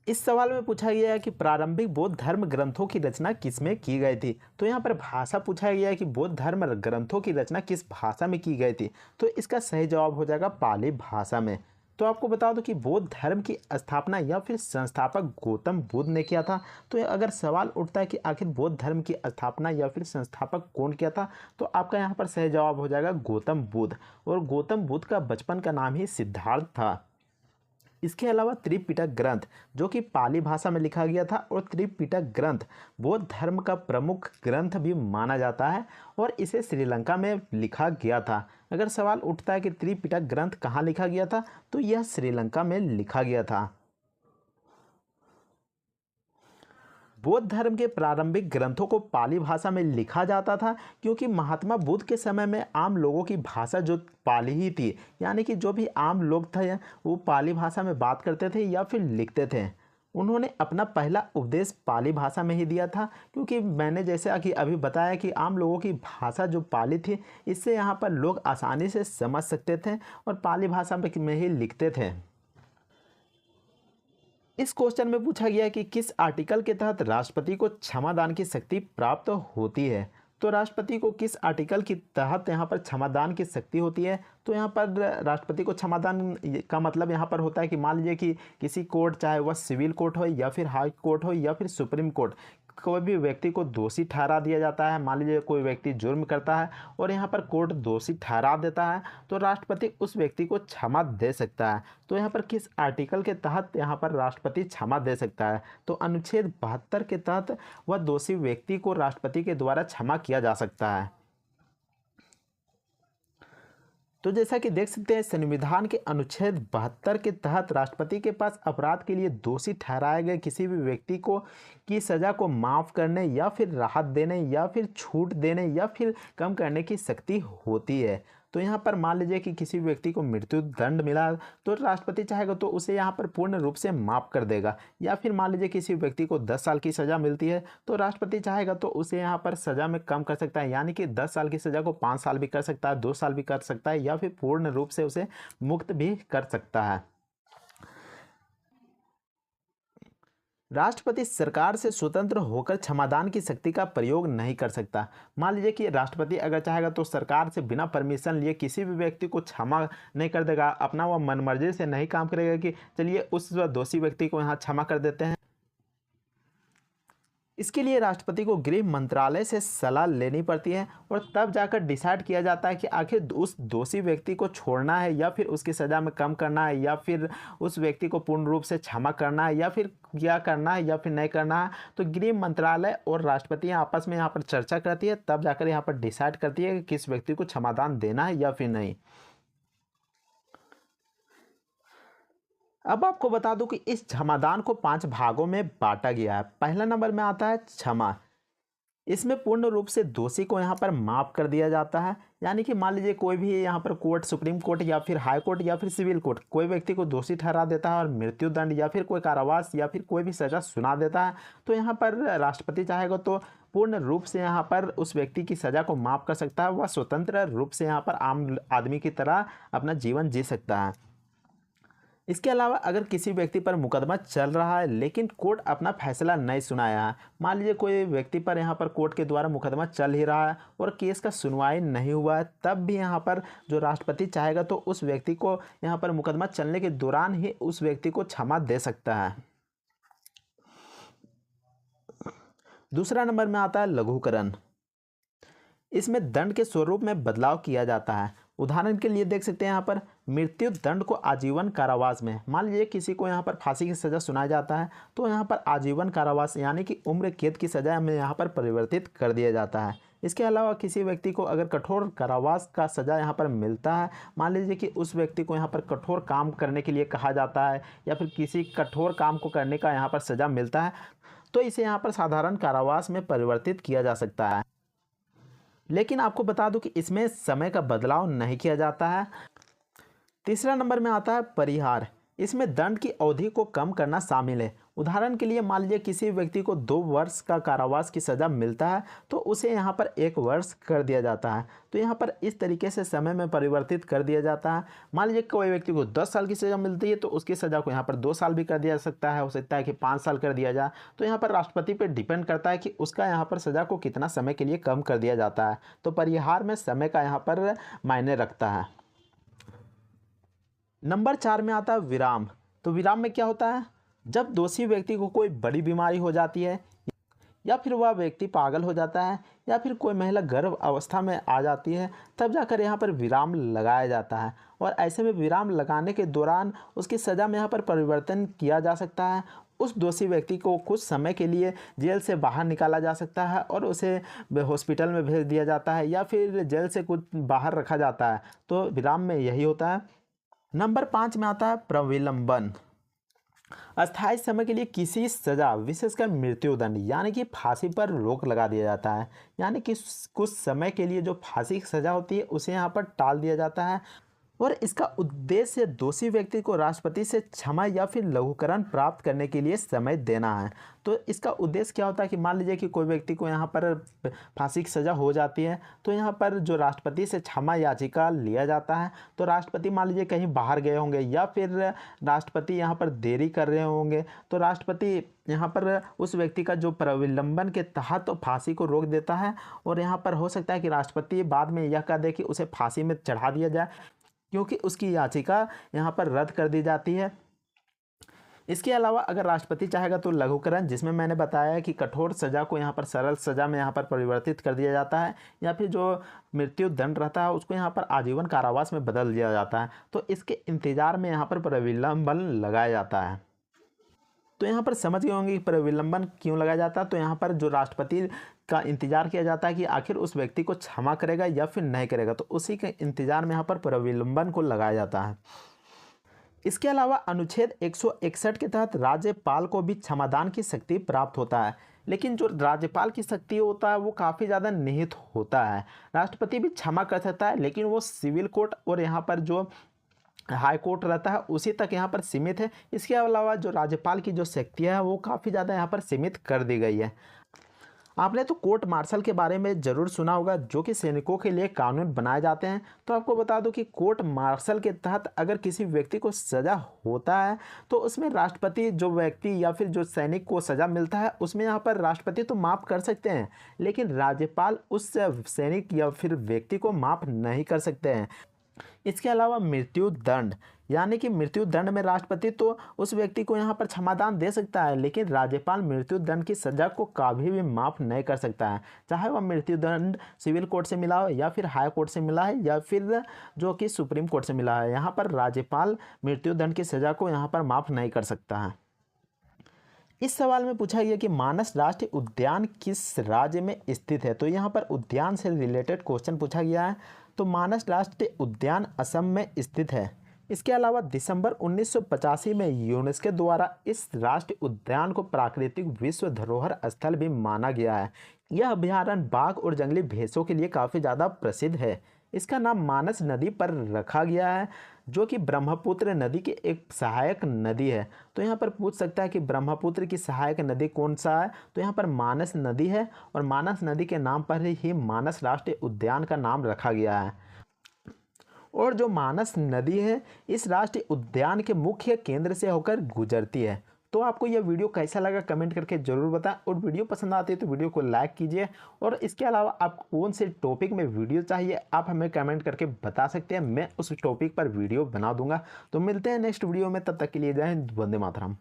इस सवाल में पूछा गया है कि प्रारंभिक बौद्ध धर्म ग्रंथों की रचना किसमें की गई थी। तो यहाँ पर भाषा पूछा गया है कि बौद्ध धर्म ग्रंथों की रचना किस भाषा में की गई थी। तो इसका सही जवाब हो जाएगा पाली भाषा में। तो आपको बता दो कि बौद्ध धर्म की स्थापना या फिर संस्थापक गौतम बुद्ध ने किया था। तो अगर सवाल उठता है कि आखिर बौद्ध धर्म की स्थापना या फिर संस्थापक कौन किया था, तो आपका यहाँ पर सही जवाब हो जाएगा गौतम बुद्ध। और गौतम बुद्ध का बचपन का नाम ही सिद्धार्थ था। इसके अलावा त्रिपिटक ग्रंथ जो कि पाली भाषा में लिखा गया था, और त्रिपिटक ग्रंथ बौद्ध धर्म का प्रमुख ग्रंथ भी माना जाता है और इसे श्रीलंका में लिखा गया था। अगर सवाल उठता है कि त्रिपिटक ग्रंथ कहाँ लिखा गया था, तो यह श्रीलंका में लिखा गया था। बौद्ध धर्म के प्रारंभिक ग्रंथों को पाली भाषा में लिखा जाता था क्योंकि महात्मा बुद्ध के समय में आम लोगों की भाषा जो पाली ही थी, यानी कि जो भी आम लोग थे वो पाली भाषा में बात करते थे या फिर लिखते थे। उन्होंने अपना पहला उपदेश पाली भाषा में ही दिया था, क्योंकि मैंने जैसे कि अभी बताया कि आम लोगों की भाषा जो पाली थी, इससे यहाँ पर लोग आसानी से समझ सकते थे और पाली भाषा में ही लिखते थे। इस क्वेश्चन में पूछा गया है कि किस आर्टिकल के तहत राष्ट्रपति को क्षमादान की शक्ति प्राप्त होती है। तो राष्ट्रपति को किस आर्टिकल के तहत यहाँ पर क्षमादान की शक्ति होती है। तो यहाँ पर राष्ट्रपति को क्षमादान का मतलब यहाँ पर होता है कि मान लीजिए कि किसी कोर्ट, चाहे वह सिविल कोर्ट हो या फिर हाई कोर्ट हो या फिर सुप्रीम कोर्ट, कोई भी व्यक्ति को दोषी ठहरा दिया जाता है। मान लीजिए कोई व्यक्ति जुर्म करता है और यहाँ पर कोर्ट दोषी ठहरा देता है, तो राष्ट्रपति उस व्यक्ति को क्षमा दे सकता है। तो यहाँ पर किस आर्टिकल के तहत यहाँ पर राष्ट्रपति क्षमा दे सकता है। तो अनुच्छेद 72 के तहत वह दोषी व्यक्ति को राष्ट्रपति के द्वारा क्षमा किया जा सकता है। तो जैसा कि देख सकते हैं, संविधान के अनुच्छेद 72 के तहत राष्ट्रपति के पास अपराध के लिए दोषी ठहराए गए किसी भी व्यक्ति को की सज़ा को माफ़ करने या फिर राहत देने या फिर छूट देने या फिर कम करने की शक्ति होती है। तो यहाँ पर मान लीजिए कि किसी व्यक्ति को मृत्यु दंड मिला, तो राष्ट्रपति चाहेगा तो उसे यहाँ पर पूर्ण रूप से माफ़ कर देगा। या फिर मान लीजिए किसी व्यक्ति को 10 साल की सज़ा मिलती है, तो राष्ट्रपति चाहेगा तो उसे यहाँ पर सज़ा में कम कर सकता है, यानी कि 10 साल की सज़ा को 5 साल भी कर सकता है, 2 साल भी कर सकता है, या फिर पूर्ण रूप से उसे मुक्त भी कर सकता है। राष्ट्रपति सरकार से स्वतंत्र होकर क्षमादान की शक्ति का प्रयोग नहीं कर सकता। मान लीजिए कि राष्ट्रपति अगर चाहेगा तो सरकार से बिना परमिशन लिए किसी भी व्यक्ति को क्षमा नहीं कर देगा, अपना वह मनमर्जी से नहीं काम करेगा कि चलिए उस दोषी व्यक्ति को यहाँ क्षमा कर देते हैं। इसके लिए राष्ट्रपति को गृह मंत्रालय से सलाह लेनी पड़ती है और तब जाकर डिसाइड किया जाता है कि आखिर उस दोषी व्यक्ति को छोड़ना है या फिर उसकी सज़ा में कम करना है, या फिर उस व्यक्ति को पूर्ण रूप से क्षमा करना है, या फिर क्या करना है या फिर नहीं करना है। तो गृह मंत्रालय और राष्ट्रपति आपस में यहाँ पर चर्चा करती है, तब जाकर यहाँ पर डिसाइड करती है कि किस व्यक्ति को क्षमादान देना है या फिर नहीं। अब आपको बता दूं कि इस क्षमादान को 5 भागों में बांटा गया है। पहला नंबर में आता है क्षमा। इसमें पूर्ण रूप से दोषी को यहाँ पर माफ़ कर दिया जाता है, यानी कि मान लीजिए कोई भी यहाँ पर कोर्ट, सुप्रीम कोर्ट या फिर हाई कोर्ट या फिर सिविल कोर्ट कोई व्यक्ति को दोषी ठहरा देता है और मृत्यु दंड या फिर कोई कारावास या फिर कोई भी सज़ा सुना देता है, तो यहाँ पर राष्ट्रपति चाहेगा तो पूर्ण रूप से यहाँ पर उस व्यक्ति की सज़ा को माफ़ कर सकता है। वह स्वतंत्र रूप से यहाँ पर आम आदमी की तरह अपना जीवन जी सकता है। इसके अलावा अगर किसी व्यक्ति पर मुकदमा चल रहा है लेकिन कोर्ट अपना फैसला नहीं सुनाया है, मान लीजिए कोई व्यक्ति पर यहाँ पर कोर्ट के द्वारा मुकदमा चल ही रहा है और केस का सुनवाई नहीं हुआ है, तब भी यहाँ पर जो राष्ट्रपति चाहेगा तो उस व्यक्ति को यहाँ पर मुकदमा चलने के दौरान ही उस व्यक्ति को क्षमा दे सकता है। दूसरा नंबर में आता है लघुकरण। इसमें दंड के स्वरूप में बदलाव किया जाता है। उदाहरण के लिए देख सकते हैं यहाँ पर मृत्यु दंड को आजीवन कारावास में, मान लीजिए किसी को यहाँ पर फांसी की सज़ा सुनाया जाता है, तो यहाँ पर आजीवन कारावास यानी कि उम्र कैद की सज़ा में यहाँ पर परिवर्तित कर दिया जाता है। इसके अलावा किसी व्यक्ति को अगर कठोर कारावास का सज़ा यहाँ पर मिलता है, मान लीजिए कि उस व्यक्ति को यहाँ पर कठोर काम करने के लिए कहा जाता है या फिर किसी कठोर काम को करने का यहाँ पर सज़ा मिलता है, तो इसे यहाँ पर साधारण कारावास में परिवर्तित किया जा सकता है। लेकिन आपको बता दूं कि इसमें समय का बदलाव नहीं किया जाता है। तीसरा नंबर में आता है परिहार। इसमें दंड की अवधि को कम करना शामिल है। उदाहरण के लिए मान लीजिए किसी व्यक्ति को 2 वर्ष का कारावास की सज़ा मिलता है तो उसे यहाँ पर 1 वर्ष कर दिया जाता है। तो यहाँ पर इस तरीके से समय में परिवर्तित कर दिया जाता है। मान लीजिए कोई व्यक्ति को 10 साल की सज़ा मिलती है तो उसकी सज़ा को यहाँ पर 2 साल भी कर दिया सकता है, हो सकता है कि 5 साल कर दिया जाए। तो यहाँ पर राष्ट्रपति पर डिपेंड करता है कि उसका यहाँ पर सज़ा को कितना समय के लिए कम कर दिया जाता है। तो परिहार में समय का यहाँ पर मायने रखता है। नंबर 4 में आता है विराम। तो विराम में क्या होता है, जब दोषी व्यक्ति को कोई बड़ी बीमारी हो जाती है या फिर वह व्यक्ति पागल हो जाता है या फिर कोई महिला गर्भ अवस्था में आ जाती है, तब जाकर यहाँ पर विराम लगाया जाता है। और ऐसे में विराम लगाने के दौरान उसकी सज़ा में यहाँ पर परिवर्तन किया जा सकता है। उस दोषी व्यक्ति को कुछ समय के लिए जेल से बाहर निकाला जा सकता है और उसे हॉस्पिटल में भेज दिया जाता है या फिर जेल से कुछ बाहर रखा जाता है। तो विराम में यही होता है। नंबर 5 में आता है प्रविलंबन। अस्थायी समय के लिए किसी सज़ा, विशेषकर मृत्युदंड यानी कि फांसी पर रोक लगा दिया जाता है। यानी कि कुछ समय के लिए जो फांसी की सज़ा होती है उसे यहाँ पर टाल दिया जाता है और इसका उद्देश्य दोषी व्यक्ति को राष्ट्रपति से क्षमा या फिर लघुकरण प्राप्त करने के लिए समय देना है। तो इसका उद्देश्य क्या होता है कि मान लीजिए कि कोई व्यक्ति को यहाँ पर फांसी की सज़ा हो जाती है तो यहाँ पर जो राष्ट्रपति से क्षमा याचिका लिया जाता है। तो राष्ट्रपति मान लीजिए कहीं बाहर गए होंगे या फिर राष्ट्रपति यहाँ पर देरी कर रहे होंगे तो राष्ट्रपति यहाँ पर उस व्यक्ति का जो प्रविलंबन के तहत फांसी को रोक देता है और यहाँ पर हो सकता है कि राष्ट्रपति बाद में यह कह दे कि उसे फांसी में चढ़ा दिया जाए, क्योंकि उसकी याचिका यहाँ पर रद्द कर दी जाती है। इसके अलावा अगर राष्ट्रपति चाहेगा तो लघुकरण, जिसमें मैंने बताया कि कठोर सज़ा को यहाँ पर सरल सज़ा में यहाँ पर परिवर्तित कर दिया जाता है या फिर जो मृत्यु दंड रहता है उसको यहाँ पर आजीवन कारावास में बदल दिया जाता है। तो इसके इंतजार में यहाँ पर प्रविलंबन लगाया जाता है। तो यहाँ पर समझ गए होंगे कि प्रविलंबन क्यों लगाया जाता है। तो यहाँ पर जो राष्ट्रपति का इंतजार किया जाता है कि आखिर उस व्यक्ति को क्षमा करेगा या फिर नहीं करेगा, तो उसी के इंतजार में यहाँ पर प्रविलंबन को लगाया जाता है। इसके अलावा अनुच्छेद 161 के तहत राज्यपाल को भी क्षमादान की शक्ति प्राप्त होता है, लेकिन जो राज्यपाल की शक्ति होता है वो काफ़ी ज़्यादा निहित होता है। राष्ट्रपति भी क्षमा कर सकता है लेकिन वो सिविल कोर्ट और यहाँ पर जो हाई कोर्ट रहता है उसी तक यहाँ पर सीमित है। इसके अलावा जो राज्यपाल की जो शक्तियाँ है वो काफ़ी ज़्यादा यहाँ पर सीमित कर दी गई है। आपने तो कोर्ट मार्शल के बारे में ज़रूर सुना होगा, जो कि सैनिकों के लिए कानून बनाए जाते हैं। तो आपको बता दूं कि कोर्ट मार्शल के तहत अगर किसी व्यक्ति को सज़ा होता है तो उसमें राष्ट्रपति, जो व्यक्ति या फिर जो सैनिक को सज़ा मिलता है उसमें यहाँ पर राष्ट्रपति तो माफ़ कर सकते हैं, लेकिन राज्यपाल उस सैनिक या फिर व्यक्ति को माफ़ नहीं कर सकते हैं। इसके अलावा मृत्यु दंड, यानी कि मृत्यु दंड में राष्ट्रपति तो उस व्यक्ति को यहाँ पर क्षमादान दे सकता है, लेकिन राज्यपाल मृत्यु दंड की सज़ा को कभी भी माफ़ नहीं कर सकता है, चाहे वह मृत्यु दंड सिविल कोर्ट से मिला हो या फिर हाई कोर्ट से मिला है या फिर जो कि सुप्रीम कोर्ट से मिला है। यहाँ पर राज्यपाल मृत्यु दंड की सज़ा को यहाँ पर माफ़ नहीं कर सकता है। इस सवाल में पूछा गया कि मानस राष्ट्रीय उद्यान किस राज्य में स्थित है। तो यहाँ पर उद्यान से रिलेटेड क्वेश्चन पूछा गया है। तो मानस राष्ट्रीय उद्यान असम में स्थित है। इसके अलावा दिसंबर 1985 में यूनेस्को द्वारा इस राष्ट्रीय उद्यान को प्राकृतिक विश्व धरोहर स्थल भी माना गया है। यह अभयारण्य बाघ और जंगली भैंसों के लिए काफ़ी ज़्यादा प्रसिद्ध है। इसका नाम मानस नदी पर रखा गया है, जो कि ब्रह्मपुत्र नदी की एक सहायक नदी है। तो यहाँ पर पूछ सकता है कि ब्रह्मपुत्र की सहायक नदी कौन सा है। तो यहाँ पर मानस नदी है और मानस नदी के नाम पर ही मानस राष्ट्रीय उद्यान का नाम रखा गया है। और जो मानस नदी है इस राष्ट्रीय उद्यान के मुख्य केंद्र से होकर गुजरती है। तो आपको यह वीडियो कैसा लगा कमेंट करके ज़रूर बताएं, और वीडियो पसंद आती है तो वीडियो को लाइक कीजिए। और इसके अलावा आपको कौन से टॉपिक में वीडियो चाहिए आप हमें कमेंट करके बता सकते हैं, मैं उस टॉपिक पर वीडियो बना दूंगा। तो मिलते हैं नेक्स्ट वीडियो में, तब तक के लिए जय हिंद, वंदे मातरम।